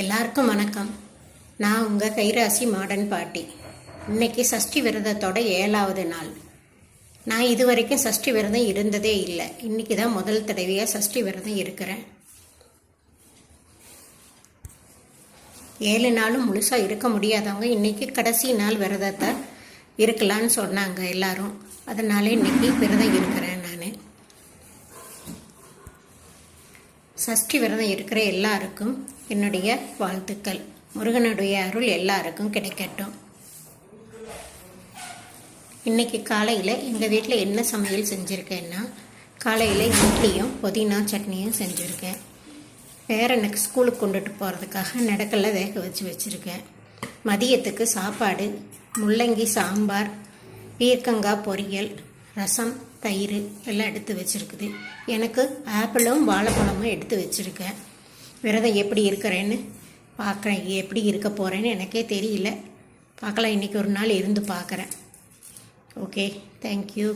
எல்லாருக்கும் வணக்கம். நான் உங்கள் கைராசி மாடர்ன் பாட்டி. இன்னைக்கு சஷ்டி விரதத்தோட 7வது நாள். நான் இது வரைக்கும் சஷ்டி விரதம் இருந்ததே இல்லை. இன்னைக்கு தான் முதல் தடவையாக சஷ்டி விரதம் இருக்கிறேன். 7 நாளும் முழுசாக இருக்க முடியாதவங்க இன்னைக்கு கடைசி நாள் விரதத்தை இருக்கலான்னு சொன்னாங்க எல்லாரும். அதனால இன்னைக்கு விரதம் இருக்கிறேன். நான் சஷ்டி விரதம் இருக்கிற எல்லாருக்கும் என்னுடைய வாழ்த்துக்கள். முருகனுடைய அருள் எல்லாருக்கும் கிடைக்கட்டும். இன்னைக்கு காலையில் எங்கள் வீட்டில் என்ன சமையல் செஞ்சுருக்கேன்னா, காலையில் இட்லியும் புதினா சட்னியும் செஞ்சுருக்கேன். பேரனுக்கு ஸ்கூலுக்கு கொண்டுட்டு போகிறதுக்காக நடக்கல்ல வேக வச்சுருக்கேன். மதியத்துக்கு சாப்பாடு முள்ளங்கி சாம்பார், பீர்க்கங்காய் பொரியல், ரசம், தயிர் எல்லாம் எடுத்து வச்சுருக்குது. எனக்கு ஆப்பிளும் வாழைப்பழமும் எடுத்து வச்சுருக்கேன். விரதம் எப்படி இருக்கிறேன்னு பார்க்குறேன். எப்படி இருக்க போகிறேன்னு எனக்கே தெரியல. பார்க்கலாம். இன்றைக்கி ஒரு நாள் இருந்து பார்க்குறேன். Okay, thank you.